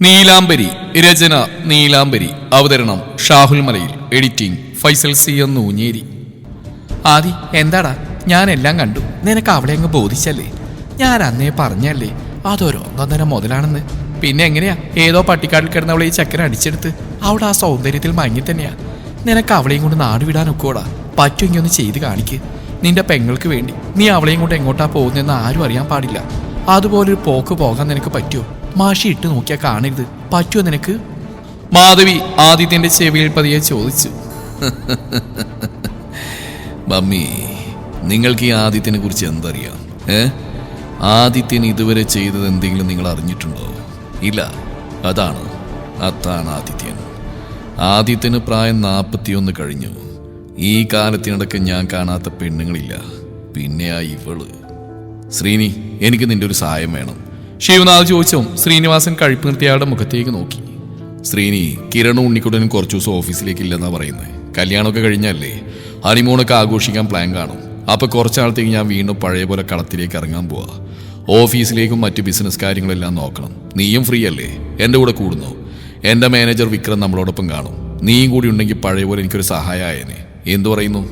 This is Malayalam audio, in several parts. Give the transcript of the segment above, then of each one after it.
നീലാംബരി. രചന നീലാംബരി. അവതരണം ഷാഹുൽ മലയിൽ. Editing Faisal C Ennunjeri. ആദി, എന്താടാ? ഞാനെല്ലാം കണ്ടു. നിനക്ക് അവളെ അങ്ങ് ബോധിച്ചല്ലേ? ഞാൻ അന്നേ പറഞ്ഞല്ലേ അതൊരു ഒന്നൊന്നര മുതലാണെന്ന്. പിന്നെ എങ്ങനെയാ ഏതോ പട്ടിക്കാട്ടിൽ കിടന്നവളെ ഈ ചക്കര അടിച്ചെടുത്ത് അവിടെ ആ സൗന്ദര്യത്തിൽ മങ്ങി തന്നെയാ. നിനക്ക് അവളെയും കൊണ്ട് നാട് വിടാൻ ഒക്കോടാ. പറ്റുമെങ്കിൽ ഒന്ന് ചെയ്ത് കാണിക്ക്. നിന്റെ പെങ്ങൾക്ക് വേണ്ടി നീ അവളെയും കൊണ്ട് എങ്ങോട്ടാ പോകുന്നതെന്ന് ആരും അറിയാൻ പാടില്ല. അതുപോലൊരു പോക്ക് പോകാൻ നിനക്ക് പറ്റുമോ? മാഷി ഇട്ട് നോക്കിയാൽ കാണരുത്. പറ്റുമോ നിനക്ക്? മാധവി ആദിത്യന്റെ ചെവിയിൽ പതിയെ ചോദിച്ചു. മമ്മി, നിങ്ങൾക്ക് ഈ ആദിത്യനെ കുറിച്ച് എന്തറിയാം? ആദിത്യൻ ഇതുവരെ ചെയ്തത് എന്തെങ്കിലും നിങ്ങൾ അറിഞ്ഞിട്ടുണ്ടോ? ഇല്ല. അതാണ് ആദിത്യൻ. ആദിത്യന് പ്രായം 41 കഴിഞ്ഞു. ഈ കാലത്തിനിടയ്ക്ക് ഞാൻ കാണാത്ത പെണ്ണുങ്ങളില്ല. പിന്നെയാ ഇവള്. ശ്രീനി, എനിക്ക് നിന്റെ ഒരു സഹായം വേണം. ശിവനാഥ് ചോദിച്ചും ശ്രീനിവാസൻ കഴിപ്പ് നിർത്തിയയാളുടെ മുഖത്തേക്ക് നോക്കി. ശ്രീനി, കിരണും ഉണ്ണിക്കുട്ടനും കുറച്ചു ദിവസം ഓഫീസിലേക്ക് ഇല്ലെന്നാ പറയുന്നത്. കല്യാണമൊക്കെ കഴിഞ്ഞല്ലേ, ഹണിമൂണൊക്കെ ആഘോഷിക്കാൻ പ്ലാൻ കാണും. അപ്പൊ കുറച്ചാളത്തേക്ക് ഞാൻ വീണ്ടും പഴയ പോലെ കളത്തിലേക്ക് ഇറങ്ങാൻ പോവാ. ഓഫീസിലേക്കും മറ്റു ബിസിനസ് കാര്യങ്ങളെല്ലാം നോക്കണം. നീയും ഫ്രീ അല്ലേ? എൻ്റെ കൂടെ കൂടുന്നു. എൻ്റെ മാനേജർ വിക്രം നമ്മളോടൊപ്പം കാണും. നീയും കൂടി ഉണ്ടെങ്കിൽ പഴയ പോലെ എനിക്കൊരു സഹായമായേനെ. എന്തു പറയുന്നു?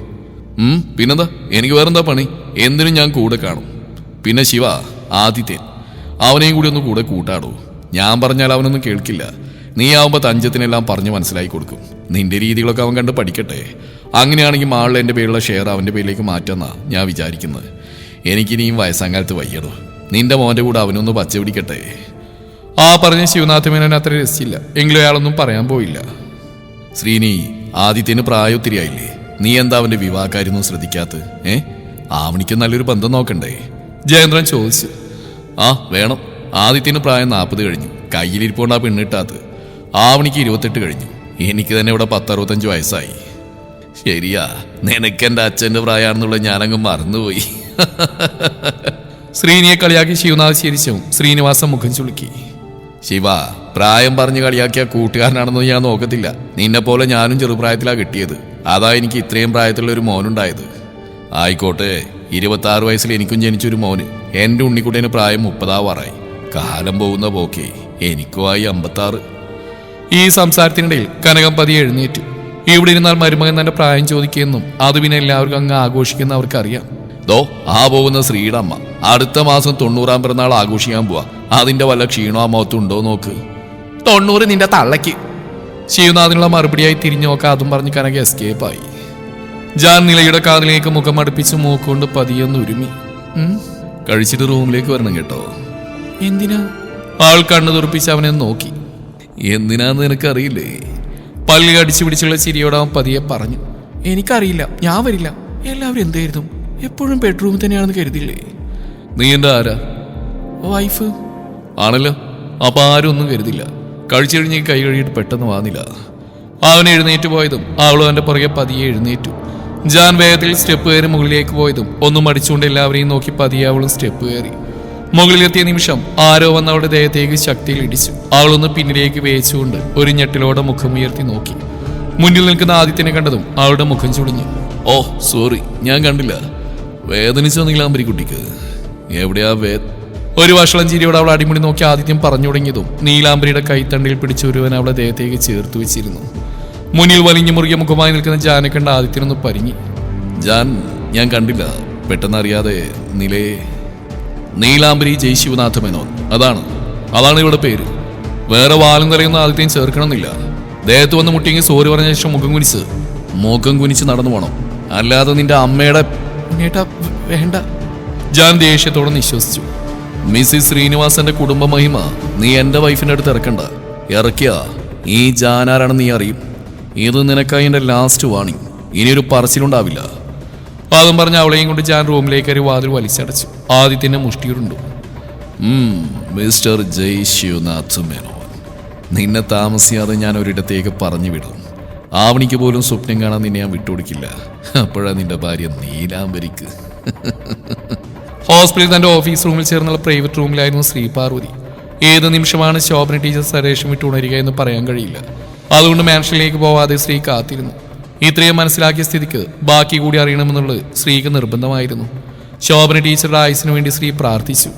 പിന്നെന്താ, എനിക്ക് വേറെന്താ പണി? എന്തിനും ഞാൻ കൂടെ കാണും. പിന്നെ ശിവ, ആദിത്യൻ, അവനെയും കൂടി ഒന്ന് കൂടെ കൂട്ടാടൂ. ഞാൻ പറഞ്ഞാൽ അവനൊന്നും കേൾക്കില്ല. നീ ആവുമ്പോൾ തഞ്ചത്തിനെല്ലാം പറഞ്ഞ് മനസ്സിലാക്കി കൊടുക്കും. നിന്റെ രീതികളൊക്കെ അവൻ കണ്ട് പഠിക്കട്ടെ. അങ്ങനെയാണെങ്കിൽ മാളിൽ എൻ്റെ പേരുള്ള ഷെയർ അവൻ്റെ പേരിലേക്ക് മാറ്റാന്നാ ഞാൻ വിചാരിക്കുന്നത്. എനിക്കിനിയും വയസ്സാങ്കാലത്ത് വയ്യടോ. നിന്റെ മോൻ്റെ കൂടെ അവനൊന്ന് പച്ച പിടിക്കട്ടെ. ആ പറഞ്ഞ ശിവനാഥ മേനോൻ അത്ര രസിച്ചില്ല. എങ്കിലും അയാളൊന്നും പറയാൻ പോയില്ല. ശ്രീനി, ആദിത്യന് പ്രായം ഒത്തിരി ആയില്ലേ? നീ എന്താ അവൻ്റെ വിവാഹക്കാര്യൊന്നും ശ്രദ്ധിക്കാത്ത? ആവണിക്ക് നല്ലൊരു ബന്ധം നോക്കണ്ടേ? ജയേന്ദ്രൻ ചോദിച്ചു. വേണം. ആദിത്യന് പ്രായം 40 കഴിഞ്ഞു. കയ്യിലിരിപ്പോണ്ടാ പെണ്ണിട്ടാത്ത്. ആവണിക്ക് 28 കഴിഞ്ഞു. എനിക്ക് തന്നെ ഇവിടെ 10-65 വയസ്സായി. ശരിയാ, നിനക്കെൻ്റെ അച്ഛൻ്റെ പ്രായമാണെന്നുള്ളത് ഞാനങ്ങ് മറന്നുപോയി. ശ്രീനിയെ കളിയാക്കി ശിവനാഥ് ചിരിച്ചു. ശ്രീനിവാസൻ മുഖം ചുളുക്കി. ശിവ, പ്രായം പറഞ്ഞ് കളിയാക്കിയ കൂട്ടുകാരനാണെന്ന് ഞാൻ നോക്കത്തില്ല. നിന്നെ പോലെ ഞാനും ചെറുപ്രായത്തിലാ കിട്ടിയത്. അതാ എനിക്ക് ഇത്രയും പ്രായത്തിലുള്ള ഒരു മോനുണ്ടായത്. ആയിക്കോട്ടെ, 26 വയസ്സിൽ എനിക്കും ജനിച്ചൊരു മോന്. എൻ്റെ ഉണ്ണിക്കുട്ടന് പ്രായം 30 ആവാറായി. കാലം പോകുന്ന പോക്കേ എനിക്കും ആയി 56. ഈ സംസാരത്തിനിടയിൽ കനകം പതിയെ എഴുന്നേറ്റു. ഇവിടെ ഇരുന്നാൽ മരുമകൻ തന്റെ പ്രായം ചോദിക്കുമെന്നും അത് പിന്നെ എല്ലാവർക്കും അങ്ങ് ആഘോഷിക്കുന്ന അവർക്കറിയാം. പോകുന്ന ശ്രീയുടെ അമ്മ അടുത്ത മാസം 90-ാം പിറന്നാൾ ആഘോഷിക്കാൻ പോവാ. അതിന്റെ വല്ല ക്ഷീണോ അമ്മത്തുണ്ടോ നോക്ക്. 90 നിന്റെ തള്ളയ്ക്ക്. ശിവനാഥിനുള്ള മറുപടിയായി തിരിഞ്ഞു നോക്കാൻ അതും പറഞ്ഞ് കനക എസ്കേപ്പായി. ജാൻ നിലയുടെ കാതിലേക്ക് മുഖം അടുപ്പിച്ച് മൂക്കൊണ്ട് പതിയൊന്ന് ഉരുമി. കഴിച്ചിട്ട് റൂമിലേക്ക് വരണം കേട്ടോ. എന്തിനാ? ആൾ കണ്ണു തുറപ്പിച്ച് അവനെ നോക്കി. എന്തിനാന്ന് നിനക്കറിയില്ലേ? പല്ല് അടിച്ചു പിടിച്ചുള്ള ചിരിയോട് അവൻ പതിയെ പറഞ്ഞു. എനിക്കറിയില്ല, ഞാൻ വരില്ല. എല്ലാവരും എന്തായിരുന്നു എപ്പോഴും ബെഡ്റൂമിൽ തന്നെയാണെന്ന് കരുതില്ലേ? നീ എൻ്റെ ആരാ? വൈഫ് ആണല്ലോ. അപ്പൊ ആരും ഒന്നും കരുതില്ല. കഴിച്ചു കഴിഞ്ഞ് കൈ കഴുകിയിട്ട് പെട്ടെന്ന് വാന്നില്ല. അവൻ എഴുന്നേറ്റ് പോയതും അവളും അവന്റെ പുറകെ പതിയെ എഴുന്നേറ്റു. ജാൻ വേഗത്തിൽ സ്റ്റെപ്പ് കയറി മുകളിലേക്ക് പോയതും ഒന്നും അടിച്ചുകൊണ്ട് എല്ലാവരെയും നോക്കി പതിയെ അവളും സ്റ്റെപ്പ് കയറി. മുകളിലെത്തിയ നിമിഷം ആരോ വന്ന് അവളുടെ ദേഹത്തേക്ക് ശക്തിയിൽ ഇടിച്ചു. അവളൊന്ന് പിന്നിലേക്ക് വേച്ചുകൊണ്ട് ഒരു ഞെട്ടിലോടെ മുഖം ഉയർത്തി നോക്കി. മുന്നിൽ നിൽക്കുന്ന ആദിത്യനെ കണ്ടതും അവളുടെ മുഖം ചുളിഞ്ഞു. സോറി, ഞാൻ കണ്ടില്ല. വേദനിച്ചോ നീലാംബരി കുട്ടിക്ക്? എവിടെയാ ഒരു വഷളം ചിരിയോടെ അവൾ അടിമുടി നോക്കി ആദിത്യം പറഞ്ഞു തുടങ്ങിയതും നീലാംബരിയുടെ കൈത്തണ്ടിൽ പിടിച്ച് ഒരുവൻ അവളുടെ ദേഹത്തേക്ക് ചേർത്ത് വെച്ചിരുന്നു. മുന്നിൽ വലിഞ്ഞു മുറുകിയ മുഖമായി നിൽക്കുന്ന ജാനെ കണ്ട ആദിത്യനൊന്ന് പരിങ്ങി. ഞാൻ കണ്ടില്ല. പെട്ടെന്ന് അറിയാതെ നീലാംബരി ജയ് ശിവനാഥ മേനോൻ. അതാണ് ഇവിടെ പേര്. വേറെ വാലും തലയൊന്നും ആദിത്യം ചേർക്കണമെന്നില്ല. ദേഹത്ത് വന്ന് മുട്ടിയെങ്കിൽ സോറി പറഞ്ഞ ശേഷം മുഖം കുനിച്ച് നടന്നു പോകണം. അല്ലാതെ നിന്റെ അമ്മയുടെ വേണ്ട. ജാൻ ദേഷ്യത്തോടെ നിശ്വസിച്ചു. മിസ്സിസ് ശ്രീനിവാസന്റെ കുടുംബ മഹിമ നീ എൻ്റെ വൈഫിൻ്റെ അടുത്ത് ഇറക്കണ്ട. ഇറക്കിയ ഈ ജാനാരാണെന്ന് നീ അറിയും. ഇത് നിനക്കായി എൻ്റെ ലാസ്റ്റ് വാണിംഗ്. ഇനിയൊരു പറച്ചിലുണ്ടാവില്ല. അതും പറഞ്ഞ് അവളെയും കൊണ്ട് ജാൻ റൂമിലേക്ക് കയറി വാതിൽ വലിച്ചടച്ചു. ആദിത്യനെ മുഷ്ടിയിടുണ്ടു. മിസ്റ്റർ ജയ് ശിവനാഥ് മേനോൻ, നിന്നെ താമസിയാതെ ഞാൻ ഒരിടത്തേക്ക് പറഞ്ഞു വിടും. ആവണിക്ക് പോലും സ്വപ്നം കാണാൻ നിന്നെ ഞാൻ വിട്ടുകൊടുക്കില്ല. അപ്പോഴാ നിന്റെ ഭാര്യ നീലാംബരിക്ക്. ഹോസ്പിറ്റലിൽ തന്റെ ഓഫീസ് റൂമിൽ ചേർന്നുള്ള പ്രൈവറ്റ് റൂമിലായിരുന്നു ശ്രീ പാർവതി. ഏത് നിമിഷമാണ് ശോഭന ടീച്ചർ സരേഷം വിട്ട് ഉണരുക എന്ന് പറയാൻ കഴിയില്ല. അതുകൊണ്ട് മാൻഷനിലേക്ക് പോവാതെ ശ്രീ കാത്തിരുന്നു. ഇത്രയും മനസ്സിലാക്കിയ സ്ഥിതിക്ക് ബാക്കി കൂടി അറിയണമെന്നുള്ളത് ശ്രീക്ക് നിർബന്ധമായിരുന്നു. ശോഭന ടീച്ചറുടെ ആയുസിനു വേണ്ടി ശ്രീ പ്രാർത്ഥിച്ചു.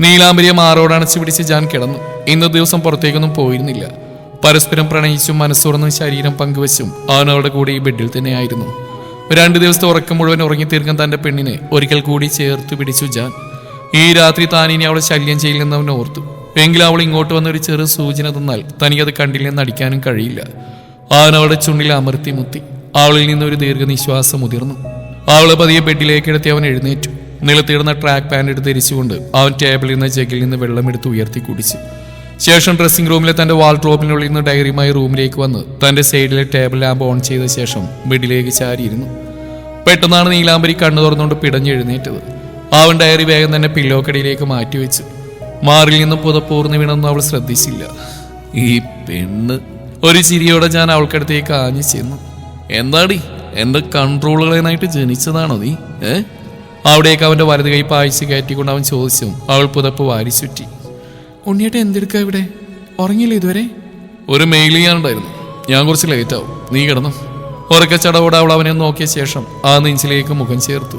നീലാംബരിയെ മാറോടണച്ചു പിടിച്ച് ജാൻ കിടന്നു. ഇന്നത്തെ ദിവസം പുറത്തേക്കൊന്നും പോയിരുന്നില്ല. പരസ്പരം പ്രണയിച്ചും മനസ്സുറന്നും ശരീരം പങ്കുവച്ചും അവൻ അവരുടെ കൂടെ ഈ ബെഡിൽ തന്നെയായിരുന്നു. 2 ദിവസത്തെ ഉറക്കം മുഴുവൻ ഉറങ്ങിത്തീർക്കാൻ തന്റെ പെണ്ണിനെ ഒരിക്കൽ കൂടി ചേർത്ത് പിടിച്ചു ജാൻ. ഈ രാത്രി താൻ ഇനി അവളെ ശല്യം ചെയ്യില്ലെന്ന് അവൻ ഓർത്തു. എങ്കിലും അവൾ ഇങ്ങോട്ട് വന്നൊരു ചെറു സൂചന തന്നാൽ തനിക്കത് കണ്ടില്ലെന്ന് അടിക്കാനും കഴിയില്ല. അവൻ അവളുടെ ചുണ്ടിൽ അമർത്തി മുത്തി. അവളിൽ നിന്നൊരു ദീർഘനിശ്വാസം ഉതിർന്നു. അവളെ പതിയെ ബെഡിലേക്ക് എടുത്തി അവൻ എഴുന്നേറ്റു. നിലത്തിടുന്ന ട്രാക്ക് പാൻറ് എടുത്ത് ധരിച്ചുകൊണ്ട് അവൻ ടേബിളിൽ നിന്ന് ജഗ്ഗിൽ നിന്ന് വെള്ളമെടുത്ത് ഉയർത്തി കുടിച്ചു. ശേഷം ഡ്രസ്സിംഗ് റൂമിലെ തന്റെ വാൾഡ്രോബിനുള്ളിൽ നിന്ന് ഡയറിയുമായി റൂമിലേക്ക് വന്ന് തന്റെ സൈഡിലെ ടേബിൾ ലാമ്പ് ഓൺ ചെയ്ത ശേഷം ബെഡിലേക്ക് ചാരിയിരുന്നു. പെട്ടെന്നാണ് നീലാംബരി കണ്ണു തുറന്നുകൊണ്ട് പിടഞ്ഞെഴുന്നേറ്റത്. അവൻ ഡയറി വേഗം തന്നെ പില്ലോക്കടിയിലേക്ക് മാറ്റിവെച്ചു. മാറിൽ നിന്നും പുതപ്പൂർന്ന് വീണെന്ന് അവൾ ശ്രദ്ധിച്ചില്ല. ഈ പെണ്ണ് ഒരു ചിരിയോടെ ഞാൻ അവൾക്കടുത്തേക്ക് ആഞ്ഞു ചെന്നു. എന്താടി എന്റെ കൺട്രോളുകളായിട്ട് ജനിച്ചതാണോ നീ? അവിടേക്ക് അവന്റെ വലത് കൈ പായിച്ച് കയറ്റിക്കൊണ്ട് അവൻ ചോദിച്ചു. അവൾ പുതപ്പ് വാരി ചുറ്റി. ഉണ്ണിയേട്ടൻ എന്തെടുക്ക ഇവിടെ? ഉറങ്ങിയില്ല ഇതുവരെ? ഒരു മെയിൽ ചെയ്യാനുണ്ടായിരുന്നു. ഞാൻ കുറച്ച് ലേറ്റാവും, നീ കിടന്നു. ഉറക്കച്ചടവോടെ അവൾ അവനെ നോക്കിയ ശേഷം ആ നെഞ്ചിലേക്ക് മുഖം ചേർത്തു.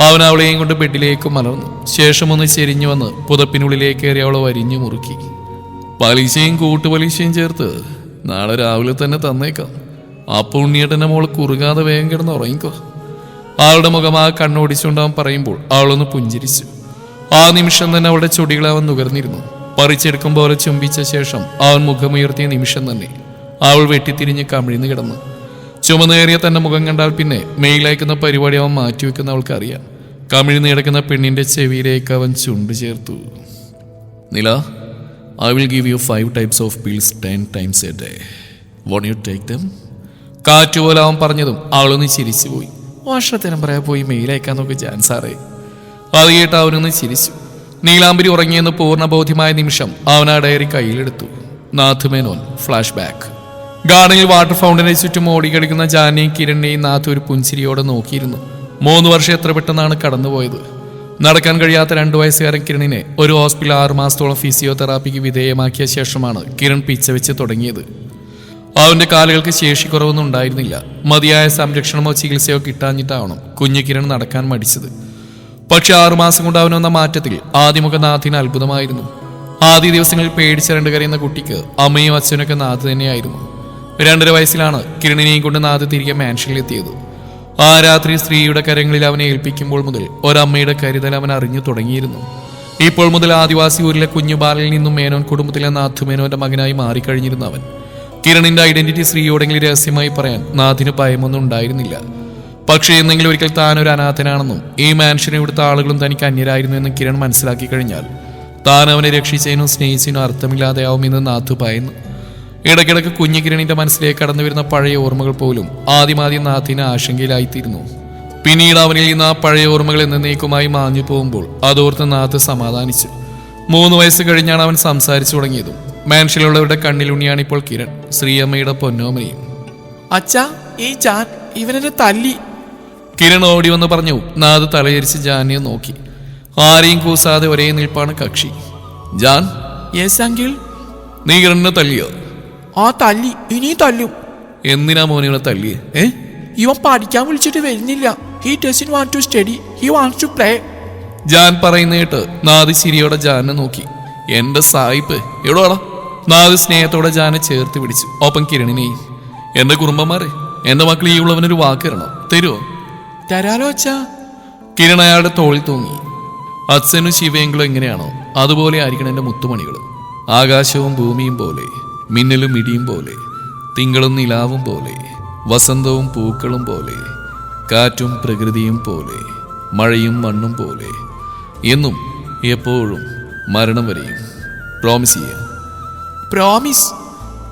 അവൻ അവളെയും കൊണ്ട് ബെഡിലേക്ക് മലർന്നു. ശേഷം ഒന്ന് ചെരിഞ്ഞു വന്ന് പുതപ്പിനുള്ളിലേക്ക് കയറി അവളെ വരിഞ്ഞു മുറുക്കി. പലിശയും കൂട്ടുപലിശയും ചേർത്ത് നാളെ രാവിലെ തന്നെ തന്നേക്കാം. അപ്പൊ ഉണ്ണിയേട്ടൻ്റെ മോള് കുറുകാതെ വേഗം കിടന്ന് ഉറങ്ങിക്കോ. അവളുടെ മുഖം ആ കണ്ണോടിച്ചുകൊണ്ട് അവൻ പറയുമ്പോൾ അവളൊന്ന് പുഞ്ചിരിച്ചു. ആ നിമിഷം തന്നെ അവളുടെ ചൊടികൾ അവൻ നുകർന്നിരുന്നു. പറിച്ചെടുക്കും പോലെ ചുംബിച്ച ശേഷം അവൻ മുഖമുയർത്തിയ നിമിഷം തന്നെ അവൾ വെട്ടിത്തിരിഞ്ഞ് കമിഴ്ന്നു കിടന്നു. ചുമന്നേറിയ തന്റെ മുഖം കണ്ടാൽ പിന്നെ മെയിലയക്കുന്ന പരിപാടി അവൻ മാറ്റിവെക്കുന്ന അവൾക്കറിയാം. കമിഴ്ന്നു കിടക്കുന്ന പെണ്ണിന്റെ ചെവിയിലേക്ക് അവൻ ചുണ്ടു ചേർത്തു. നില, I will give you 5 types of pills 10 times a day. Won't you take them? കാറ്റുപോലെ അവൻ പറഞ്ഞതും അവളൊന്ന് ചിരിച്ചുപോയി. വർഷത്തിനും പറയാൻ പോയി മെയിലയക്കാൻ നോക്കി ജാൻ സാറേ. അത് കേട്ട് അവനൊന്ന് ചിരിച്ചു. നീലാംബരി ഉറങ്ങിയെന്ന് പൂർണ്ണബോധ്യമായ നിമിഷം അവൻ ആ ഡയറി കയ്യിലെടുത്തു. Nath Menon flash back. ഗാർഡനിൽ വാട്ടർ ഫൗണ്ടനെ ചുറ്റും ഓടിക്കളിക്കുന്ന ജാനെയും കിരണിനെയും നാഥ് ഒരു പുഞ്ചിരിയോടെ നോക്കിയിരുന്നു. 3 വർഷം എത്ര പെട്ടെന്നാണ് കടന്നുപോയത്. നടക്കാൻ കഴിയാത്ത 2 വയസ്സുകാരൻ കിരണിനെ ഒരു ഹോസ്പിറ്റൽ 6 മാസത്തോളം ഫിസിയോതെറാപ്പിക്ക് വിധേയമാക്കിയ ശേഷമാണ് കിരൺ പിച്ച വെച്ച് തുടങ്ങിയത്. അവന്റെ കാലുകൾക്ക് ശേഷിക്കുറവൊന്നും ഉണ്ടായിരുന്നില്ല. മതിയായ സംരക്ഷണമോ ചികിത്സയോ കിട്ടാഞ്ഞിട്ടാവണം കുഞ്ഞു കിരൺ നടക്കാൻ മടിച്ചത്. പക്ഷെ 6 മാസം കൊണ്ട് അവനൊന്ന മാറ്റത്തിൽ ആദ്യമൊക്കെ നാഥിന് അത്ഭുതമായിരുന്നു. ആദ്യ ദിവസങ്ങളിൽ പേടിച്ചരണ്ട് കരയുന്ന കുട്ടിക്ക് അമ്മയും അച്ഛനൊക്കെ നാഥ് തന്നെയായിരുന്നു. 2.5 വയസ്സിലാണ് കിരണിനെയും കൊണ്ട് നാഥ് തിരികെ മാൻഷനിലെത്തിയത്. ആ രാത്രി സ്ത്രീയുടെ കരങ്ങളിൽ അവനെ ഏൽപ്പിക്കുമ്പോൾ മുതൽ ഒരമ്മയുടെ കരുതൽ അവൻ അറിഞ്ഞു തുടങ്ങിയിരുന്നു. ഇപ്പോൾ മുതൽ ആദിവാസി ഊരിലെ കുഞ്ഞു ബാലയിൽ നിന്നും മേനോൻ കുടുംബത്തിലെ നാഥ് മേനോന്റെ മകനായി മാറിക്കഴിഞ്ഞിരുന്നു അവൻ. കിരണിന്റെ ഐഡന്റിറ്റി സ്ത്രീയോടെങ്കിലും രഹസ്യമായി പറയാൻ നാഥിന് ഭയമൊന്നും ഉണ്ടായിരുന്നില്ല. പക്ഷേ എന്നെങ്കിലും ഒരിക്കൽ താൻ ഒരു അനാഥനാണെന്നും ഈ മാൻഷനെ ഇവിടുത്തെ ആളുകളും തനിക്ക് അന്യരായിരുന്നു എന്നും കിരൺ മനസ്സിലാക്കി കഴിഞ്ഞാൽ താൻ അവനെ രക്ഷിച്ചതിനും സ്നേഹിച്ചതിനും അർത്ഥമില്ലാതെയാവുമെന്ന് നാഥു ഭയന്നു. ഇടയ്ക്കിടയ്ക്ക് കുഞ്ഞു കിരണിന്റെ മനസ്സിലേക്ക് കടന്നു വരുന്ന പഴയ ഓർമ്മകൾ പോലും ആദ്യം നാഥിന് ആശങ്കയിലായിത്തീരുന്നു. പിന്നീട് അവനിൽ നിന്ന് ആ പഴയ ഓർമ്മകൾ എന്നേക്കുമായി മാഞ്ഞു പോകുമ്പോൾ അതോർത്ത് നാഥ് സമാധാനിച്ചു. 3 വയസ്സ് കഴിഞ്ഞാണ് അവൻ സംസാരിച്ചു തുടങ്ങിയതും. മാൻഷനിലുള്ളവരുടെ കണ്ണിലുണ്ണിയാണ് ഇപ്പോൾ കിരൺ, ശ്രീയമ്മയുടെ പൊന്നോമനയും. അച്ഛാ, ഈ ജാൻ ഇവനെ തല്ലി. കിരൺ ഓടി വന്ന് പറഞ്ഞു. നാഥ് തലയിരിച്ച് ജാനിയെ നോക്കി. ആരെയും കൂസാതെ ഒരേ നിൽപ്പാണ് കക്ഷി. ജാൻ. Yes uncle. നീ കിരണിനെ തല്ലിയോ? ആ തല്ലി, ഇനിയും തല്ലും. എന്തിനാ മോനികളെ തല്ലിയേ? ഇവൻ പഠിക്കാൻ വിളിച്ചിട്ട് വരുന്നില്ല. He doesn't want to study, he wants to play. ജാൻ പറയുന്ന കേട്ട് നാഥ് ചിരിയോടെ ജാനെ നോക്കി. എന്റെ സായിപ്പ് എവിടെടാ? നാഥ് സ്നേഹത്തോടെ ജാനെ ചേർത്ത് പിടിച്ചു. ഒപ്പം കിരണിനെയും. എന്റെ കുടുംബന്മാരെ, എന്റെ മക്കൾ ഈ ഉള്ളവനൊരു വാക്ക് തരണം, തരുമോ? തരാലോ അച്ഛാ. കിരൺ അയാളുടെ തോളിൽ തൂങ്ങി. അച്ഛനും ശിവയെങ്കിലും എങ്ങനെയാണോ അതുപോലെ ആയിരിക്കണം എന്റെ മുത്തുമണികൾ. ആകാശവും ഭൂമിയും പോലെ, മിന്നലും ഇടിയും പോലെ, തിങ്കളും നിലാവും പോലെ, വസന്തവും പൂക്കളും പോലെ, കാറ്റും പ്രകൃതിയും പോലെ, മഴയും മണ്ണും പോലെ, എന്നും എപ്പോഴും മരണം വരെയും. പ്രോമിസ് ചെയ്യാം. പ്രോമിസ്.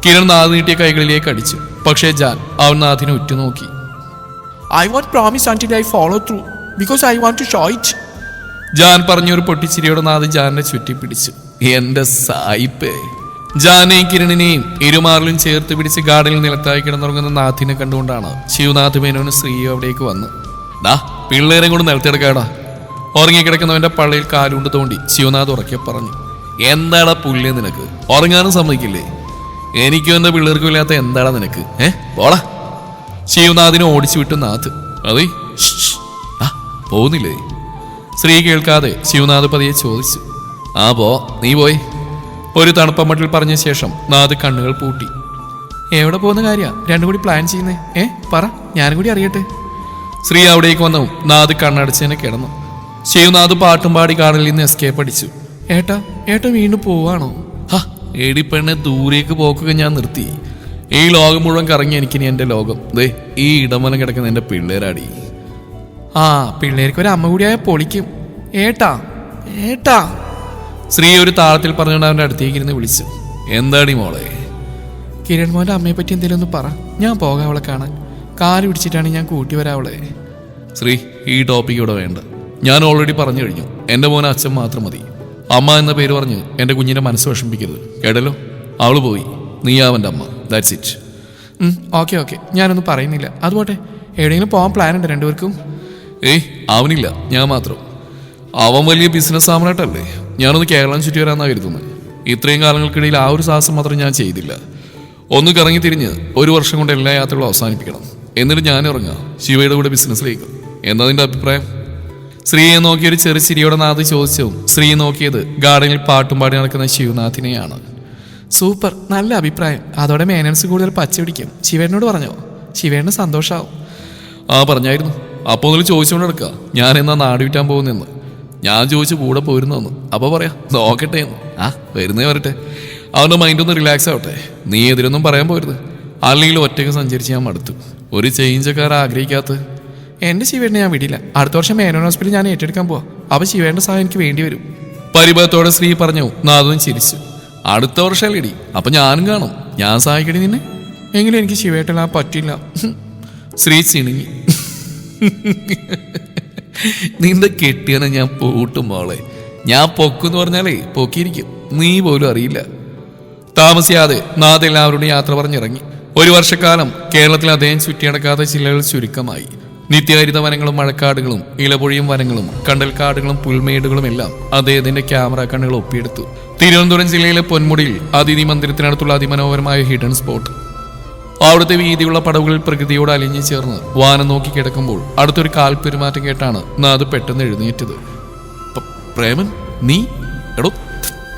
കിരൺ നാഥ് നീട്ടിയ കൈകളിലേക്ക് അടിച്ചു. പക്ഷേ ജാൻ അവൻ നാഥിനെ ഉറ്റുനോക്കി. I won't promise until I follow through because I want to show it. Jan പറഞ്ഞൊരു പൊട്ടിച്ചിരിയോടെ നാഥ് ജാനെ ചുറ്റിപ്പിടിച്ചു. എന്റെ സായിപ്പേ. ജാനെയും കിരണിനെയും ഇരുമാറിലും ചേർത്ത് പിടിച്ച് ഗാർഡനിൽ നിലത്തായി കിടന്നുറങ്ങുന്ന നാഥിനെ കണ്ടുകൊണ്ടാണ് ശിവനാഥ് മേനോന് ശ്രീയോ അവിടേക്ക് വന്ന്. ഡാ, പിള്ളേരെ കൊണ്ട് നിലത്തെടുക്കാടാ. ഉറങ്ങിക്കിടക്കുന്നവന്റെ പള്ളയിൽ കാലുകൊണ്ട് തോണ്ടി ശിവനാഥ് ഉറക്കെ പറഞ്ഞു. എന്താടാ പുല്ലേ നിനക്ക്? ഉറങ്ങാനും സമ്മതിക്കില്ലേ? എനിക്കും എന്റെ പിള്ളേർക്കും ഇല്ലാത്ത എന്താടാ നിനക്ക്? പോടാ. ശിവനാഥിനെ ഓടിച്ചു വിട്ടു നാഥ്. അതെ, പോകുന്നില്ലേ? ശ്രീ കേൾക്കാതെ ശിവനാഥ് പതിയെ ചോദിച്ചു. ആ പോ, നീ പോയി. ഒരു തണുപ്പമട്ടിൽ പറഞ്ഞ ശേഷം നാദ് കണ്ണുകൾ പൂട്ടി. എവിടെ പോകുന്ന കാര്യ രണ്ടും കൂടി പ്ലാൻ ചെയ്യുന്നേ? പറ, ഞാനും കൂടി അറിയട്ടെ. ശ്രീ അവിടേക്ക് വന്നു. നാദ് കണ്ണടച്ചതിനെ കിടന്നു. ശിവനാഥ് പാട്ടും പാടി കാറിൽ നിന്ന് എസ്കേപ്പ് അടിച്ചു. ഏട്ടാ വീണ്ടും പോവാണോ? എടി പെണ്ണെ, ദൂരേക്ക് പോക്കുക ഞാൻ നിർത്തി. ഈ ലോകം മുഴുവൻ കറങ്ങി എനിക്കിനി എൻ്റെ ലോകം ദേ ഈ ഇടമലം കിടക്കുന്ന എൻ്റെ പിള്ളേരാടി. പിള്ളേർക്ക് ഒരു അമ്മ കൂടിയായ പൊളിക്കും. ഏട്ടാ ശ്രീ ഒരു താളത്തിൽ പറഞ്ഞുകൊണ്ട് അവൻ്റെ അടുത്തേക്ക് ഇരുന്ന് വിളിച്ചു. എന്താടി മോളെ? കിരൺ മോൻ്റെ അമ്മയെ പറ്റി എന്തെങ്കിലും ഒന്ന് പറ. ഞാൻ പോകാം അവളെ കാണാൻ. കാല് പിടിച്ചിട്ടാണ് ഞാൻ കൂട്ടി വരാം അവളെ. ശ്രീ, ഈ ടോപ്പിക് ഇവിടെ വേണ്ട. ഞാൻ ഓൾറെഡി പറഞ്ഞു കഴിഞ്ഞു. എൻ്റെ മോനെ അച്ഛൻ മാത്രം മതി. അമ്മ എന്ന പേര് പറഞ്ഞ് എൻ്റെ കുഞ്ഞിൻ്റെ മനസ്സ് വിഷമിപ്പിക്കരുത്, കേട്ടല്ലോ? അവള് പോയി, നീ അവൻ്റെ അമ്മ. That's it. ഓക്കെ ഞാനൊന്നും പറയുന്നില്ല. അതുപോട്ടെ, എവിടെയെങ്കിലും പോകാൻ പ്ലാൻ ഉണ്ട് രണ്ടുപേർക്കും? അവനില്ല, ഞാൻ മാത്രം. അവൻ വലിയ ബിസിനസ് ആമനായിട്ടല്ലേ. ഞാനൊന്ന് കേരളം ചുറ്റി വരാമെന്നാണ് കരുതുന്നത്. ഇത്രയും കാലങ്ങൾക്കിടയിൽ ആ ഒരു സാഹസം മാത്രം ഞാൻ ചെയ്തില്ല. ഒന്ന് കറങ്ങി തിരിഞ്ഞ് 1 വർഷം കൊണ്ട് എല്ലാ യാത്രകളും അവസാനിപ്പിക്കണം. എന്നിട്ട് ഞാൻ ഇറങ്ങാം ശിവയുടെ കൂടെ ബിസിനസ്സിലേക്ക്. എന്താ നിന്റെ അഭിപ്രായം? ശ്രീയെ നോക്കിയൊരു ചെറു ചിരിയോടെ നാഥ് ചോദിച്ചു. ശ്രീ നോക്കിയത് ഗാർഡനിൽ പാട്ടും പാടി നടക്കുന്ന ശിവനാഥിനെയാണ്. സൂപ്പർ, നല്ല അഭിപ്രായം. അതോടെ മേനൻസ് കൂടുതൽ പച്ച പിടിക്കും. ശിവേട്ടനോട് പറഞ്ഞോ? ശിവേട്ടന് സന്തോഷാവും. പറഞ്ഞായിരുന്നു. അപ്പോൾ ഒന്നിൽ ചോദിച്ചുകൊണ്ട് എടുക്കുക ഞാൻ എന്നാ നാട് വിറ്റാൻ പോകുന്നെന്ന്. ഞാൻ ചോദിച്ചു കൂടെ പോരുന്നോന്ന്. അപ്പോൾ പറയാം നോക്കട്ടെ എന്ന്. വരുന്നേ വരട്ടെ. അവൻ്റെ മൈൻഡൊന്ന് റിലാക്സ് ആവട്ടെ. നീ എതിരൊന്നും പറയാൻ പോരുത്. അല്ലെങ്കിൽ ഒറ്റയ്ക്ക് സഞ്ചരിച്ച് ഞാൻ മടുത്തു. ഒരു ചേഞ്ചൊക്കെ ആഗ്രഹിക്കാത്ത എൻ്റെ ശിവേട്ടനെ ഞാൻ വിടില്ല. അടുത്ത വർഷം മേനോൻ ഹോസ്പിറ്റൽ ഞാൻ ഏറ്റെടുക്കാൻ പോവാം. അപ്പോൾ ശിവേട്ടൻ്റെ സഹായം എനിക്ക് വേണ്ടി വരും. പരിഭവത്തോടെ ശ്രീ പറഞ്ഞു. നാദും ചിരിച്ചു. അടുത്ത വർഷമല്ലേടി, അപ്പം ഞാനും കാണും. ഞാൻ സഹായിക്കടി നിന്നെ. എങ്കിലും എനിക്ക് ശിവേട്ടനാ പറ്റില്ല. ശ്രീ ചിണുങ്ങി. നിന്റെ കെട്ടിയനെ ഞാൻ പൂട്ടും മോളെ. ഞാൻ പൊക്കെന്ന് പറഞ്ഞാലേ പൊക്കിയിരിക്കും, നീ പോലും അറിയില്ല. താമസിയാതെ നാഥ് എല്ലാവരോടും യാത്ര പറഞ്ഞിറങ്ങി. 1 വർഷക്കാലം കേരളത്തിൽ അദ്ദേഹം ചുറ്റിയടക്കാത്ത ജില്ലകൾ ചുരുക്കമായി. നിത്യഹരിത വനങ്ങളും മഴക്കാടുകളും ഇലപൊഴിയും വനങ്ങളും കണ്ടൽക്കാടുകളും പുൽമേടുകളും എല്ലാം അദ്ദേഹത്തിന്റെ ക്യാമറ കണ്ണുകൾ ഒപ്പിയെടുത്തു. തിരുവനന്തപുരം ജില്ലയിലെ പൊന്മുടിയിൽ അതിഥി മന്ദിരത്തിനടുത്തുള്ള അതിമനോഹരമായ ഹിഡൻ സ്പോട്ട്. അവിടുത്തെ വീതിയുള്ള പടവുകളിൽ പ്രകൃതിയോട് അലിഞ്ഞു ചേർന്ന് വാനം നോക്കി കിടക്കുമ്പോൾ അടുത്തൊരു കാൽപ്പെരുമാറ്റം കേട്ടാണ് നാഥ് പെട്ടെന്ന് എഴുന്നേറ്റത്. പ്രേമൻ, നീ? എടോ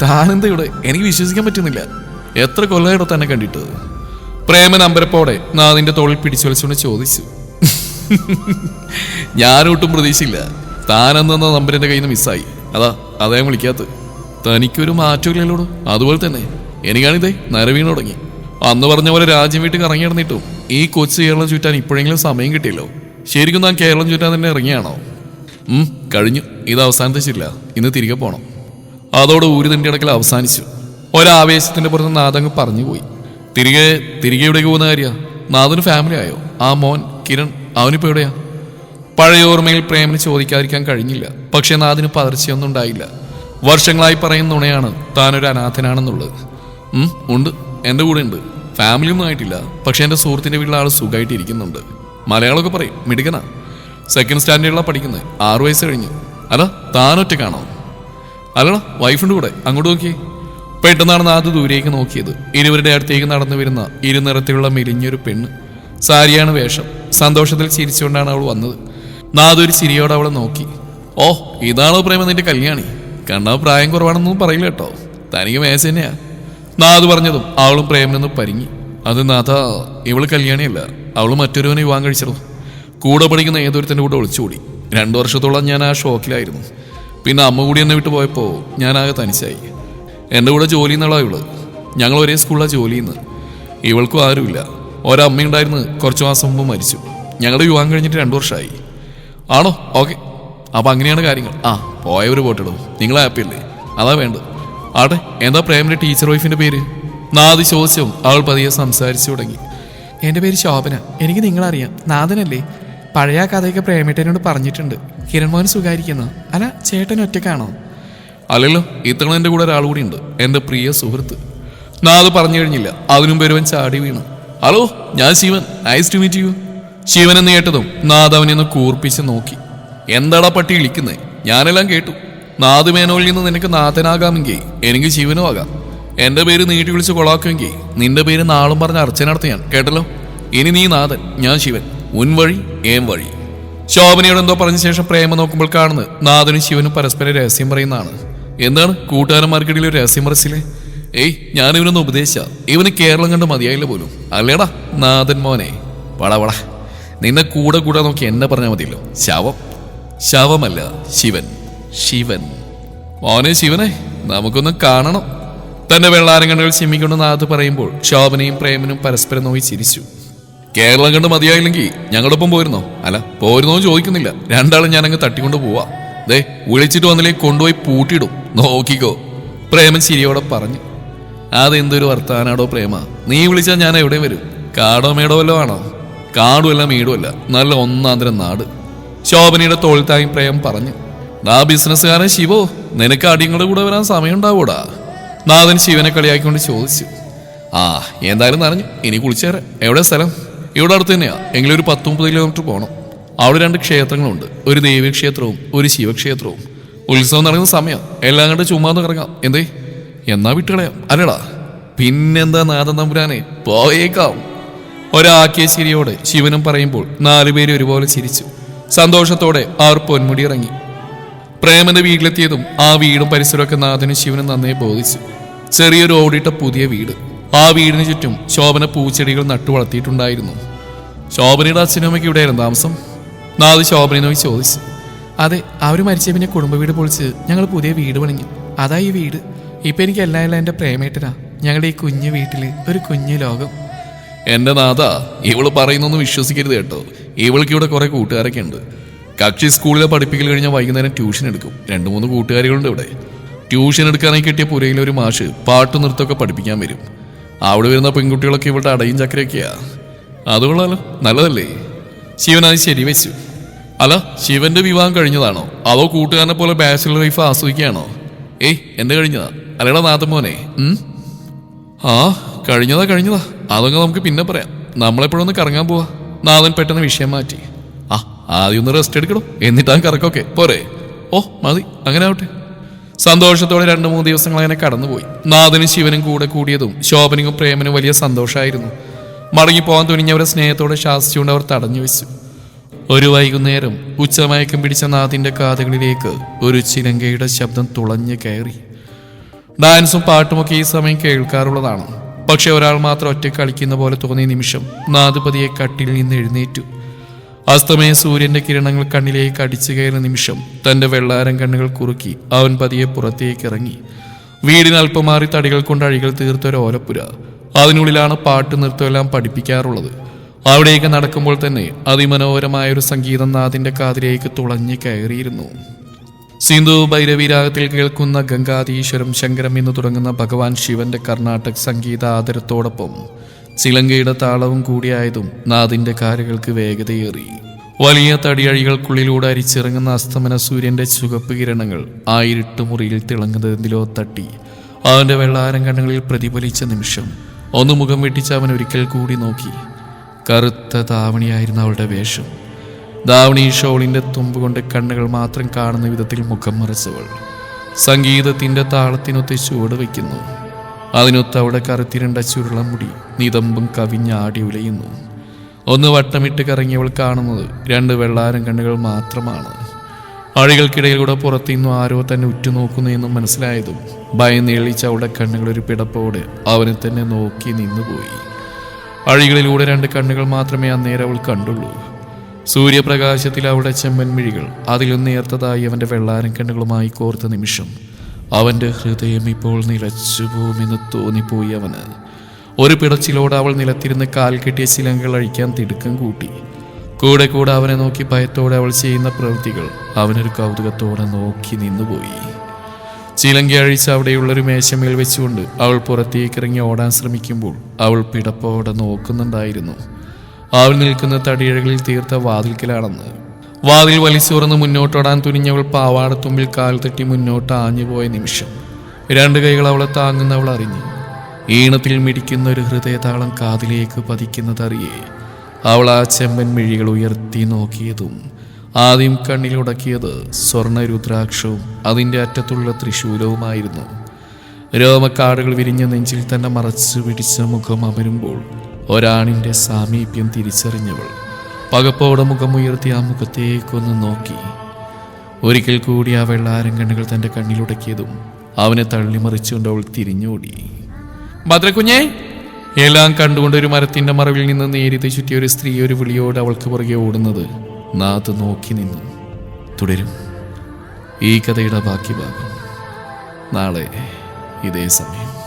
താനെന്താ ഇവിടെ? എനിക്ക് വിശ്വസിക്കാൻ പറ്റുന്നില്ല. എത്ര കൊല്ലമായിടോ തന്നെ കണ്ടിട്ട്? പ്രേമൻ അമ്പരപ്പോടെ നാഥിന്റെ തോളിൽ പിടിച്ചുവലിച്ചുകൊണ്ട് ചോദിച്ചു. ഞാനൊട്ടും പ്രതീക്ഷയില്ല. താനെന്ന നമ്പറിന്റെ കയ്യിൽ നിന്ന് മിസ്സായി. അദ്ദേഹം വിളിക്കാത്ത. തനിക്കൊരു മാറ്റമില്ലല്ലോടോ. അതുപോലെ തന്നെ എനിക്കാണിതേ നരവീണ് തുടങ്ങി. അന്ന് പറഞ്ഞ പോലെ രാജ്യം വീട്ടിൽ ഇറങ്ങി ഇറങ്ങിയിട്ടും ഈ കൊച്ചു കേരളം ചുറ്റാൻ ഇപ്പോഴെങ്കിലും സമയം കിട്ടിയല്ലോ. ശരിക്കും താൻ കേരളം ചുറ്റാൻ തന്നെ ഇറങ്ങിയാണോ? കഴിഞ്ഞു. ഇത് അവസാനത്തെ ശരില്ല. ഇന്ന് തിരികെ പോകണം. അതോടെ ഊരുതിൻ്റെ ഇടയ്ക്കൽ അവസാനിച്ചു. ഒരാവേശത്തിന്റെ പുറത്ത് നാഥങ്ങ് പറഞ്ഞുപോയി. തിരികെ എവിടേക്ക് പോകുന്ന കാര്യ? നാഥന് ഫാമിലി ആയോ? ആ മോൻ കിരൺ, അവനിപ്പോ എവിടെയാ? പഴയ ഓർമ്മയിൽ പ്രേമന് ചോദിക്കാതിരിക്കാൻ കഴിഞ്ഞില്ല. പക്ഷെ നാഥന് പതർച്ചയൊന്നും ഉണ്ടായില്ല. വർഷങ്ങളായി പറയുന്ന നുണയാണ് താനൊരു അനാഥനാണെന്നുള്ളത്. ഉണ്ട്, എൻ്റെ കൂടെ ഉണ്ട്. ഫാമിലി ഒന്നും ആയിട്ടില്ല. പക്ഷെ എൻ്റെ സുഹൃത്തിൻ്റെ വീട്ടിലെ ആൾ സുഖമായിട്ട് ഇരിക്കുന്നുണ്ട്. മലയാളമൊക്കെ പറയും, മിടുക്കനാ. 2nd സ്റ്റാൻഡേർഡിലാണ് പഠിക്കുന്നത്. 6 വയസ്സ് കഴിഞ്ഞു. അല്ല, താനൊറ്റക്കാണോ? അല്ലടാ, വൈഫിൻ്റെ കൂടെ. അങ്ങോട്ട് നോക്കിയേ. പെട്ടെന്നാണ് നാഥ് ദൂരേക്ക് നോക്കിയത്. ഇരുവരുടെ അടുത്തേക്ക് നടന്നു വരുന്ന ഇരുനിറത്തിലുള്ള മെലിഞ്ഞൊരു പെണ്ണ്. സാരിയാണ് വേഷം. സന്തോഷത്തിൽ ചിരിച്ചുകൊണ്ടാണ് അവൾ വന്നത്. നാഥ് ഒരു ചിരിയോടെ അവളെ നോക്കി. ഇതാണോ പ്രേമ നിന്റെ കല്യാണി? കണ്ടാൽ പ്രായം കുറവാണെന്നൊന്നും പറയില്ല കേട്ടോ. തനിക്ക് മേശ തന്നെയാ. നാഥ് പറഞ്ഞതും അവളും പ്രേമനൊന്ന് പരിങ്ങി. അത് നാഥ, ഇവള് കല്യാണിയല്ല. അവള് മറ്റൊരുവനെ വിവാഹം കഴിച്ചത്. കൂടെ പഠിക്കുന്ന ഏതൊരുത്തൻ്റെ കൂടെ ഒളിച്ചുകൂടി. 2 വർഷത്തോളം ഞാൻ ആ ഷോക്കിലായിരുന്നു. പിന്നെ അമ്മ കൂടി എന്നെ വിട്ടു പോയപ്പോൾ ഞാനാകെ തനിച്ചായി. എൻ്റെ കൂടെ ജോലി എന്നുള്ള ഇവള്. ഞങ്ങൾ ഒരേ സ്കൂളിലാണ് ജോലി ചെയ്യുന്നത്. ഇവൾക്കും ആരുമില്ല. ഒരമ്മയുണ്ടായിരുന്നു, കുറച്ച് മാസം മുമ്പ് മരിച്ചു. ഞങ്ങളുടെ വിവാഹം കഴിഞ്ഞിട്ട് 2 വർഷമായി. ആണോ? ഓക്കെ. അപ്പം അങ്ങനെയാണ് കാര്യങ്ങൾ. പോയവർ പോട്ടിടും. നിങ്ങൾ ഹാപ്പി അല്ലേ? അതാ വേണ്ടത്. ആട്ടെ, എന്താ പ്രേമിൻ്റെ ടീച്ചർ വൈഫിൻ്റെ പേര്? നാഥ് ചോദിച്ചു. അവൾ പതിയെ സംസാരിച്ചു തുടങ്ങി. എൻ്റെ പേര് ശോഭന. എനിക്ക് നിങ്ങളറിയാം. നാഥനല്ലേ? പഴയ കഥയൊക്കെ പ്രേമേട്ടനോട് പറഞ്ഞിട്ടുണ്ട്. കിരൺമോഹൻ സുഖായിരിക്കുന്നു. അല്ല, ചേട്ടൻ ഒറ്റക്കാണോ? അല്ലല്ലോ, ഇത്തവണ എൻ്റെ കൂടെ ഒരാൾ കൂടി ഉണ്ട്, എൻ്റെ പ്രിയ സുഹൃത്ത്. നാഥ് പറഞ്ഞു കഴിഞ്ഞില്ല. അതിനും പേരുവൻ ചാടി വീണു. ഹലോ, ഞാൻ ശിവൻ. Nice to meet you. ശിവൻ എന്ന് കേട്ടതും നാഥ് അവനെ ഒന്ന് കൂർപ്പിച്ച് നോക്കി. എന്താടാ പട്ടി വിളിക്കുന്നേ? ഞാനെല്ലാം കേട്ടു. നാഥ് മേനോയിൽ നിന്ന് നിനക്ക് നാഥനാകാമെങ്കിൽ എനിക്ക് ശിവനും ആകാം. എൻ്റെ പേര് നീട്ടി വിളിച്ച് കൊളാക്കുമെങ്കിൽ നിന്റെ പേര് നാളും പറഞ്ഞ് അർച്ചന നടത്തിയാൻ, കേട്ടല്ലോ. ഇനി നീ നാഥൻ, ഞാൻ ശിവൻ. മുൻവഴി ഏം വഴി. ശോഭനയോട് എന്തോ പറഞ്ഞ ശേഷം പ്രേമ നോക്കുമ്പോൾ കാണുന്നത് നാഥനും ശിവനും പരസ്പരം രഹസ്യം പറയുന്നതാണ്. എന്താണ് കൂട്ടുകാരന്മാർക്കിടയിൽ ഒരു രഹസ്യം പറച്ചില്ലേ? ഏയ് ഞാനിവനൊന്ന് ഉപദേശിച്ച ഇവന് കേരളം കണ്ട് മതിയായില്ല പോലും. അല്ലേടാ നാഥൻ മോനെ, വള നിന്നെ കൂടെ നോക്കി എന്നെ പറഞ്ഞാൽ മതിയല്ലോ. ശവമല്ല ശിവൻ. മോനെ ശിവനെ നമുക്കൊന്ന് കാണണം. തന്റെ വെള്ളാരങ്കണ്ണുകൾ ചിമ്മിക്കൊണ്ട് നാഥ് പറയുമ്പോൾ ശോഭനയും പ്രേമനും പരസ്പരം നോക്കി ചിരിച്ചു. കേരളം കണ്ട് മതിയായില്ലെങ്കിൽ ഞങ്ങളുടെ ഒപ്പം പോയിരുന്നോ? അല്ല പോയിരുന്നോ ചോദിക്കുന്നില്ല. രണ്ടാളും ഞാനങ്ങ് തട്ടിക്കൊണ്ട് പോവാ. ദേ വിളിച്ചിട്ട് വന്നില്ലെങ്കിൽ കൊണ്ടുപോയി പൂട്ടിയിടും, നോക്കിക്കോ, പ്രേമൻ ചിരിയോടെ പറഞ്ഞു. അതെന്തൊരു വർത്താനാടോ പ്രേമ, നീ വിളിച്ചാൽ ഞാൻ എവിടെ വരും? കാടോ മേടോ വല്ലോ ആണോ? കാടുമല്ല മീടുമല്ല, നല്ല ഒന്നാന്തരം നാട്. ശോഭനയുടെ തോൾത്തായും പ്രേം പറഞ്ഞു. ആ ബിസിനസ്സുകാരൻ ശിവോ, നിനക്ക് അടിയങ്ങളുടെ കൂടെ വരാൻ സമയം ഉണ്ടാവൂടാ? നാഥൻ ശിവനെ കളിയാക്കിക്കൊണ്ട് ചോദിച്ചു. എന്തായാലും നനഞ്ഞു, ഇനി കുളിച്ചേരാ. എവിടെ സ്ഥലം? ഇവിടെ അടുത്ത് തന്നെയാ, എങ്കിലും ഒരു 10-30 കിലോമീറ്റർ പോകണം. അവിടെ 2 ക്ഷേത്രങ്ങളുണ്ട്, ഒരു ദേവീക്ഷേത്രവും ഒരു ശിവക്ഷേത്രവും. ഉത്സവം നടക്കുന്ന സമയം, എല്ലാം കണ്ട് ചുമ്മാന്ന് കറങ്ങാം. എന്തേ എന്നാ വിട്ടുകളയാം അല്ലടാ? പിന്നെന്താ നാഥൻ തമ്പുരാനെ, പോയേക്കാം. ഒരാക്കിയ ചിരിയോടെ ശിവനും പറയുമ്പോൾ 4 പേര് ഒരുപോലെ ചിരിച്ചു. സന്തോഷത്തോടെ അവർ പൊന്മുടി ഇറങ്ങി. പ്രേമന്റെ വീട്ടിലെത്തിയതും ആ വീടും പരിസരമൊക്കെ നാഥനും ശിവനും നന്നേ ബോധിച്ചു. ചെറിയൊരു ഓടിട്ട പുതിയ വീട്. ആ വീടിന് ചുറ്റും ശോഭന പൂച്ചെടികൾ നട്ടു വളർത്തിയിട്ടുണ്ടായിരുന്നു. ശോഭനയുടെ അച്ഛനും അമ്മയ്ക്ക് ഇവിടെയായിരുന്നു താമസം? നാഥ് ശോഭനയെ നോക്കി ചോദിച്ചു. അതെ, അവർ മരിച്ച പിന്നെ കുടുംബ വീട് പൊളിച്ച് ഞങ്ങൾ പുതിയ വീട് പണിഞ്ഞു. അതാ ഈ വീട്. ഇപ്പൊ എനിക്ക് എല്ലാം എൻ്റെ പ്രേമേട്ടനാ. ഞങ്ങളുടെ ഈ കുഞ്ഞു വീട്ടില് ഒരു കുഞ്ഞു ലോകം. എന്റെ നാഥ, ഇവള് പറയുന്നൊന്നും വിശ്വസിക്കരുത് കേട്ടോ. ഇവൾക്ക് ഇവിടെ കുറെ കൂട്ടുകാരൊക്കെ ഉണ്ട്. കക്ഷി സ്കൂളിലെ പഠിപ്പിക്കൽ കഴിഞ്ഞാൽ വൈകുന്നേരം ട്യൂഷൻ എടുക്കും. 2-3 കൂട്ടുകാരികളുണ്ട് ഇവിടെ. ട്യൂഷൻ എടുക്കാനായി കിട്ടിയ പുരയിലെ ഒരു മാഷ് പാട്ട് നൃത്തമൊക്കെ പഠിപ്പിക്കാൻ വരും. അവിടെ വരുന്ന പെൺകുട്ടികളൊക്കെ ഇവളുടെ അടയും ചക്കരയൊക്കെയാ. അതുകൊള്ളാലോ, നല്ലതല്ലേ? ശിവനായി ശരിവെച്ചു. അല്ല, ശിവന്റെ വിവാഹം കഴിഞ്ഞതാണോ അതോ കൂട്ടുകാരനെ പോലെ ബാച്ചിലർ ലൈഫ് ആസ്വദിക്കുകയാണോ? എന്റെ കഴിഞ്ഞതാ അല്ലടാ നാഥൻ മോനെ? കഴിഞ്ഞതാ. അതൊക്കെ നമുക്ക് പിന്നെ പറയാം. നമ്മളെപ്പോഴൊന്ന് കറങ്ങാൻ പോവാ. നാഥൻ പെട്ടെന്ന് വിഷയം മാറ്റി. ആദ്യം ഒന്ന് റെസ്റ്റ് എടുക്കണം, എന്നിട്ടാ കറക്കൊക്കെ പോരെ? മതി, അങ്ങനെ ആവട്ടെ. സന്തോഷത്തോടെ 2-3 ദിവസങ്ങൾ അങ്ങനെ കടന്നുപോയി. നാഥനും ശിവനും കൂടെ കൂടിയതും ശോഭനയും പ്രേമനും വലിയ സന്തോഷമായിരുന്നു. മടങ്ങിപ്പോകാൻ തുനിഞ്ഞവരെ സ്നേഹത്തോടെ ശാസിച്ചുകൊണ്ട് അവർ തടഞ്ഞു വെച്ചു. ഒരു വൈകുന്നേരം ഉച്ചമയക്കം പിടിച്ച നാഥിന്റെ കാതുകളിലേക്ക് ഒരു ചിലങ്കയുടെ ശബ്ദം തുളഞ്ഞു കയറി. ഡാൻസും പാട്ടുമൊക്കെ ഈ സമയം കേൾക്കാറുള്ളതാണ്. പക്ഷെ ഒരാൾ മാത്രം ഒറ്റ കളിക്കുന്ന പോലെ തോന്നിയ നിമിഷം നാഥ് പതിയെ കട്ടിൽ നിന്ന് എഴുന്നേറ്റു. അസ്തമയ സൂര്യന്റെ കിരണങ്ങൾ കണ്ണിലേക്ക് അടിച്ചു കയറുന്ന നിമിഷം തന്റെ വെള്ളാരം കണ്ണുകൾ കുറുക്കി അവൻ പതിയെ പുറത്തേക്ക് ഇറങ്ങി. വീടിന് അല്പം മാറി തടികൾ കൊണ്ട് അഴികൾ തീർത്തൊരു ഓലപ്പുര. അതിനുള്ളിലാണ് പാട്ട് നൃത്തമെല്ലാം പഠിപ്പിക്കാറുള്ളത്. അവിടേക്ക് നടക്കുമ്പോൾ തന്നെ അതിമനോഹരമായൊരു സംഗീതം നാഥിന്റെ കാതിലേക്ക് തുളഞ്ഞു കയറിയിരുന്നു. സിന്ധു ഭൈരവി രാഗത്തിൽ കേൾക്കുന്ന ഗംഗാധീശ്വരം ശങ്കരം എന്ന് തുടങ്ങുന്ന ഭഗവാൻ ശിവന്റെ കർണാടക സംഗീത ആദരത്തോടൊപ്പം ചിലങ്കയുടെ താളവും കൂടിയായതും നാഥിന്റെ കാലുകൾക്ക് വേഗതയേറി. വലിയ തടിയഴികൾക്കുള്ളിലൂടെ അരിച്ചിറങ്ങുന്ന അസ്തമന സൂര്യന്റെ ചുവപ്പ് കിരണങ്ങൾ ആ ഇരുട്ടുമുറിയിൽ തിളങ്ങുന്നതെന്തിലോ തട്ടി അവന്റെ വെള്ളാരം കണ്ണുകളിൽ പ്രതിഫലിച്ച നിമിഷം ഒന്ന് മുഖം വെട്ടിച്ച് അവൻ ഒരിക്കൽ കൂടി നോക്കി. കറുത്ത ധാവണിയായിരുന്നു അവളുടെ വേഷം. ധാവണി ഷോളിന്റെ തുമ്പ് കൊണ്ട് കണ്ണുകൾ മാത്രം കാണുന്ന വിധത്തിൽ മുഖം മറച്ചവൾ സംഗീതത്തിന്റെ താളത്തിനൊത്ത് ചുവട് വയ്ക്കുന്നു. അതിനൊത്ത് അവിടെ കറുത്തിരണ്ട ചുരുളം മുടി നിതമ്പും കവിഞ്ഞാടി ഉലയുന്നു. ഒന്ന് വട്ടമിട്ട് കറങ്ങിയവൾ കാണുന്നത് 2 വെള്ളാരം കണ്ണുകൾ മാത്രമാണ്. അഴികൾക്കിടയിലൂടെ പുറത്തുനിന്നും ആരോ തന്നെ ഉറ്റുനോക്കുന്നു എന്നും മനസ്സിലായതും ഭയന്നേളിച്ച അവളുടെ കണ്ണുകൾ ഒരു പിടപ്പോടെ അവനെ തന്നെ നോക്കി നിന്നുപോയി. അഴികളിലൂടെ 2 കണ്ണുകൾ മാത്രമേ അന്നേരം അവൾ കണ്ടുള്ളൂ. സൂര്യപ്രകാശത്തിൽ അവളുടെ ചെമ്മൻ മിഴികൾ അതിലും നേർത്തതായി അവന്റെ വെള്ളാരം കണ്ണുകളുമായി കോർത്ത നിമിഷം അവന്റെ ഹൃദയം ഇപ്പോൾ നിലച്ചു പോകുമെന്ന് തോന്നിപ്പോയി അവന്. ഒരു പിടച്ചിലോടെ അവൾ നിലത്തിരുന്ന് കാൽ കെട്ടിയ ചിലങ്കകൾ അഴിക്കാൻ തിടുക്കം കൂട്ടി. കൂടെ അവനെ നോക്കി ഭയത്തോടെ അവൾ ചെയ്യുന്ന പ്രവൃത്തികൾ അവനൊരു കൗതുകത്തോടെ നോക്കി നിന്നുപോയി. ചിലങ്ക അഴിച്ച് അവിടെയുള്ളൊരു മേശമേൽ വെച്ചുകൊണ്ട് അവൾ പുറത്തേക്കിറങ്ങി ഓടാൻ ശ്രമിക്കുമ്പോൾ അവൾ പിടപ്പോടെ നോക്കുന്നുണ്ടായിരുന്നു. അവൾ നിൽക്കുന്ന തടിയഴകളിൽ തീർത്ത വാതിൽക്കലാണെന്ന്. വാതിൽ വലിച്ചുറന്ന് മുന്നോട്ടോടാൻ തുനിഞ്ഞവൾ പാവാടത്തുമ്പിൽ കാൽ തട്ടി മുന്നോട്ട് ആഞ്ഞുപോയ നിമിഷം 2 കൈകൾ അവളെ താങ്ങുന്നവൾ അറിഞ്ഞു. ഈണത്തിൽ മിടിക്കുന്ന ഒരു ഹൃദയതാളം കാതിലേക്ക് പതിക്കുന്നതറിയേ അവൾ ആ ചെമ്പൻ മിഴികൾ ഉയർത്തി നോക്കിയതും ആദ്യം കണ്ണിലുടക്കിയത് സ്വർണ്ണ രുദ്രാക്ഷവും അതിൻ്റെ അറ്റത്തുള്ള ത്രിശൂലവുമായിരുന്നു. രോമക്കാടുകൾ വിരിഞ്ഞ നെഞ്ചിൽ തന്നെ മറച്ചു പിടിച്ച മുഖം അമരുമ്പോൾ ഒരാണിൻ്റെ സാമീപ്യം തിരിച്ചറിഞ്ഞവൾ പകപ്പോടെ മുഖമുയർത്തി ആ മുഖത്തേക്കൊന്ന് നോക്കി. ഒരിക്കൽ കൂടി ആ വെള്ളാരം കണ്ണുകൾ തൻ്റെ കണ്ണിലുടക്കിയതും അവനെ തള്ളിമറിച്ചുകൊണ്ട് അവൾ തിരിഞ്ഞോടി. ഭദ്രക്കുഞ്ഞേ. എല്ലാം കണ്ടുകൊണ്ട് ഒരു മരത്തിന്റെ മറവിൽ നിന്ന് നേരിട്ട് ചുറ്റിയ ഒരു സ്ത്രീ ഒരു വിളിയോട് അവൾക്ക് പുറകെ ഓടുന്നത് നാത്ത് നോക്കി നിന്നു. തുടരും ഈ കഥയുടെ ബാക്കി ഭാഗം നാളെ ഇതേ സമയം.